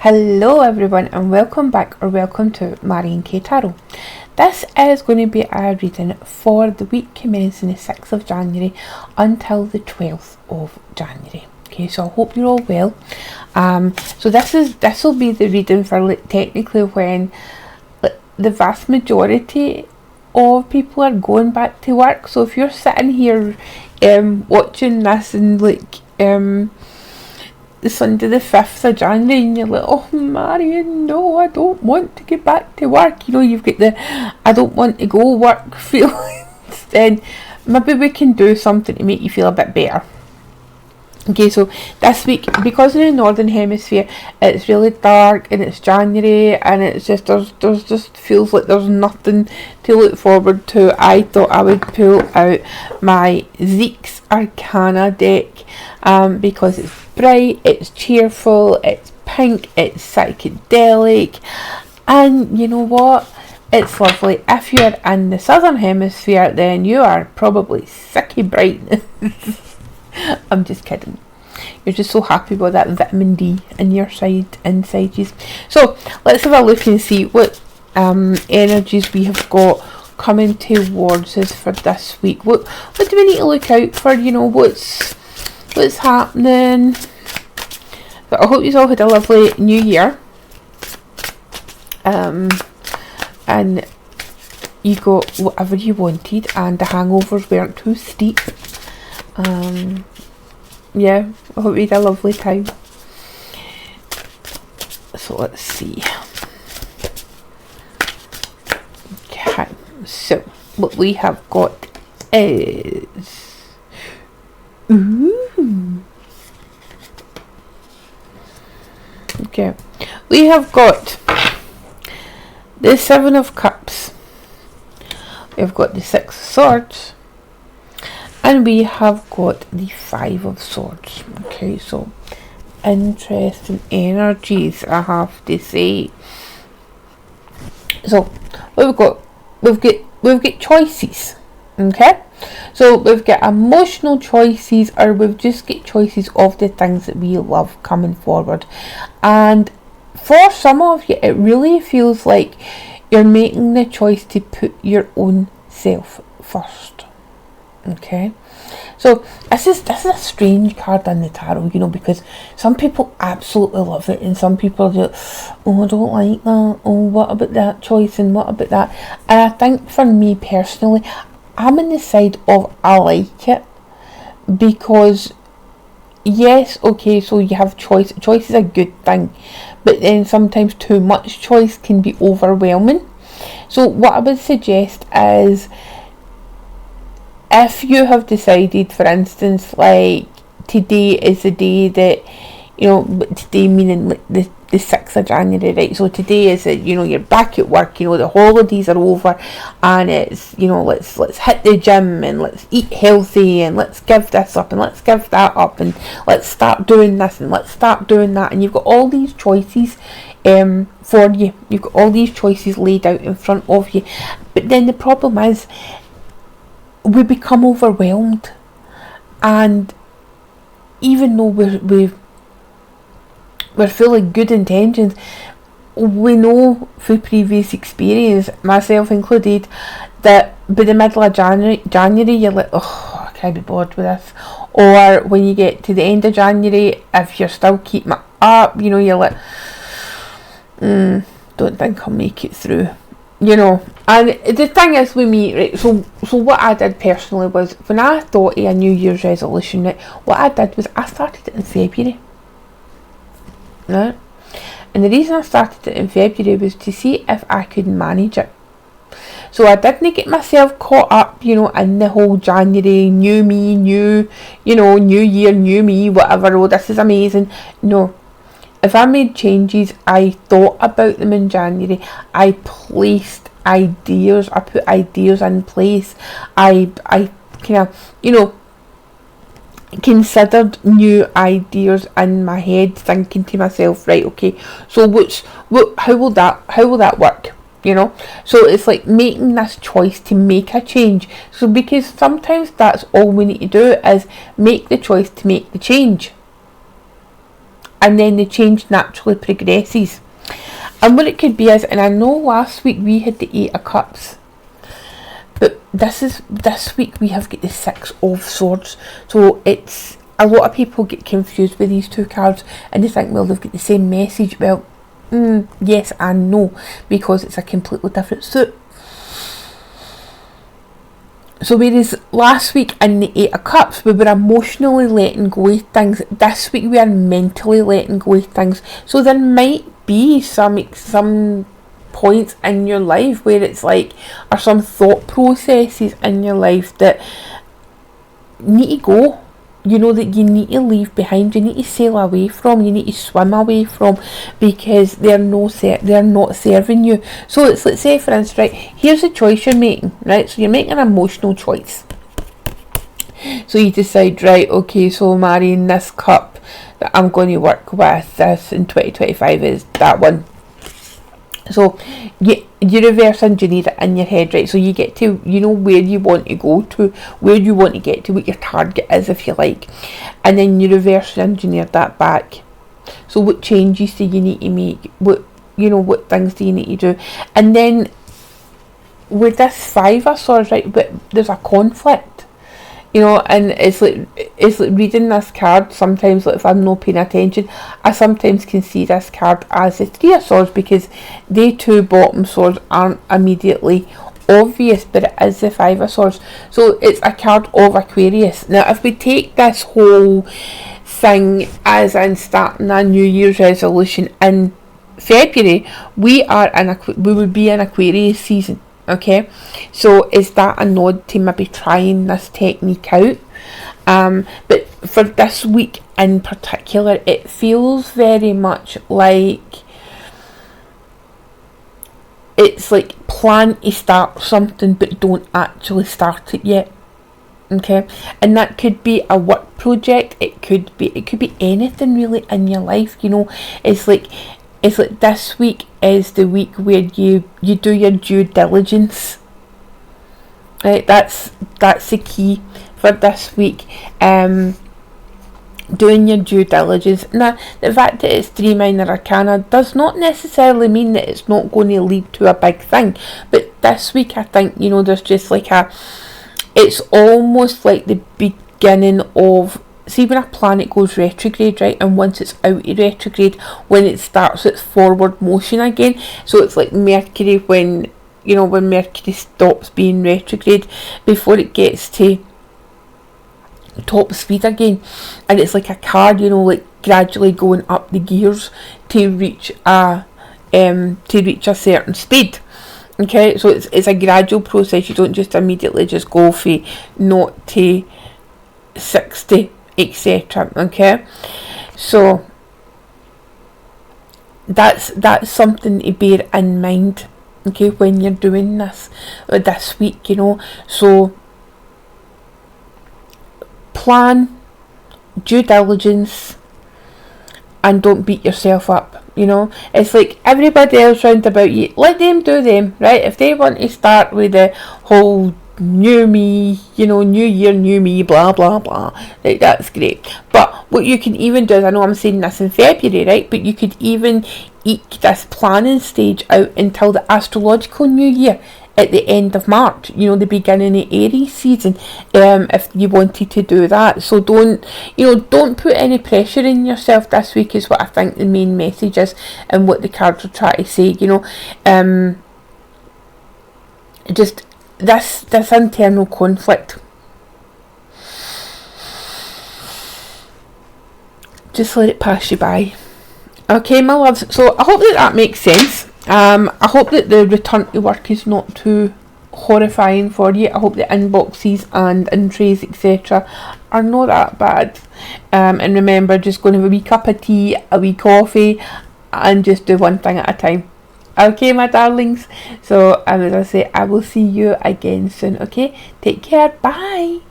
Hello everyone and welcome back or welcome to Marian K Tarot. This is going to be a reading for the week commencing the 6th of January until the 12th of January. Okay, so I hope you're all well. So this will be the reading for technically when the vast majority of people are going back to work. So if you're sitting here watching this and the Sunday the 5th of January and you're like, oh Marian, no, I don't want to get back to work, you've got the I don't want to go work feelings, then maybe we can do something to make you feel a bit better. Okay, so this week, because in the Northern Hemisphere it's really dark and it's January and it's just there's just feels like there's nothing to look forward to, I thought I would pull out my Zeke's Arcana deck because it's bright, it's cheerful, it's pink, it's psychedelic, and you know what? It's lovely. If you're in the Southern Hemisphere, then you are probably sick of brightness. I'm just kidding. You're just so happy with that vitamin D in your inside you. So let's have a look and see what energies we have got coming towards us for this week. What do we need to look out for? What's happening? But I hope you all had a lovely new year. And you got whatever you wanted and the hangovers weren't too steep. Yeah, I hope you had a lovely time. So let's see. Okay, so what we have got is okay, we have got the 7 of Cups, we've got the 6 of Swords, and we have got the 5 of Swords. Okay, so interesting energies, I have to say. So we've got choices. Okay, so we've got emotional choices, or we've just got choices of the things that we love coming forward. And for some of you, it really feels like you're making the choice to put your own self first. Okay, so this is a strange card in the tarot, because some people absolutely love it and some people are just, oh, I don't like that, oh, what about that choice and what about that. And I think for me personally, I'm on the side of I like it, because yes, okay, so you have choice is a good thing, but then sometimes too much choice can be overwhelming. So what I would suggest is, if you have decided, for instance, like today is the day that, today meaning like the 6th of January, right? So today is that, you're back at work, the holidays are over, and it's, let's hit the gym and let's eat healthy and let's give this up and let's give that up and let's start doing this and let's start doing that. And you've got all these choices for you. You've got all these choices laid out in front of you. But then the problem is, we become overwhelmed, and even though we're full of good intentions, we know through previous experience, myself included, that by the middle of January you're like, oh, I can't be bothered with this. Or when you get to the end of January, if you're still keeping it up, you're like, don't think I'll make it through. And the thing is with me, right, so what I did personally was, when I thought of a New Year's resolution, right, what I did was I started it in February, right? And the reason I started it in February was to see if I could manage it. So I didn't get myself caught up, in the whole January, new me, new year, new me, whatever, oh, this is amazing. No. If I made changes, I thought about them in January. I placed ideas. I put ideas in place. I kind of, considered new ideas in my head, thinking to myself, right, okay, so how will that work? So it's like making this choice to make a change. So because sometimes that's all we need to do is make the choice to make the change. and then the change naturally progresses. And what it could be is, and I know last week we had the 8 of Cups, but this week we have got the 6 of Swords. So it's, a lot of people get confused with these two cards and they think, well, they've got the same message. Well, yes and no, because it's a completely different suit. So whereas last week in the 8 of Cups we were emotionally letting go of things, this week we are mentally letting go of things. So there might be some points in your life where it's like, or some thought processes in your life that need to go, you know, that you need to leave behind, you need to sail away from, you need to swim away from, because they're not serving you. So it's, let's say for instance, right, here's a choice you're making, right, so you're making an emotional choice. So you decide, right, okay, so marrying this cup that I'm going to work with this in 2025 is that one. So you reverse engineer it in your head, right? So you get to, you know, where you want to go to, where you want to get to, what your target is, if you like, and then you reverse engineer that back. So what changes do you need to make? What things do you need to do? And then with this 5 of Swords, right, but there's a conflict. You know, and it's like reading this card, sometimes, like, if I'm not paying attention, I sometimes can see this card as the 3 of Swords, because they two bottom swords aren't immediately obvious, but it is the 5 of Swords. So it's a card of Aquarius. Now, if we take this whole thing as in starting a New Year's resolution in February, we would be in Aquarius season. Okay, so is that a nod to maybe trying this technique out? But for this week in particular, it feels very much like it's like plan to start something but don't actually start it yet. Okay, and that could be a work project, it could be anything really in your life, you know. It's like this week is the week where you do your due diligence. Right, that's the key for this week. Doing your due diligence. Now, the fact that it's 3 minor arcana does not necessarily mean that it's not going to lead to a big thing. But this week, I think, you know, there's just like it's almost like the beginning of, see, when a planet goes retrograde, right, and once it's out of retrograde, when it starts its forward motion again, so it's like Mercury, when Mercury stops being retrograde before it gets to top speed again, and it's like a car, you know, like gradually going up the gears to reach a certain speed. Okay, so it's a gradual process. You don't just immediately just go from 0 to 60, etc. Okay, so that's something to bear in mind, okay, when you're doing this week, you know. So plan, due diligence, and don't beat yourself up. You know, it's like everybody else round about you, let them do them, right? If they want to start with the whole new me, you know, new year, new me, blah blah blah, right, that's great. But what you can even do is, I know I'm saying this in February, right, but you could even eke this planning stage out until the astrological new year at the end of March, you know, the beginning of Aries season, if you wanted to do that. So don't put any pressure in yourself this week, is what I think the main message is, and what the cards are trying to say, you know. Just this internal conflict, just let it pass you by. Okay, my loves, so I hope that makes sense. I hope that the return to work is not too horrifying for you. I hope the inboxes and in-trays, etc. are not that bad. And remember, just go and have a wee cup of tea, a wee coffee, and just do one thing at a time. Okay, my darlings. So, as I say, I will see you again soon. Okay, take care. Bye.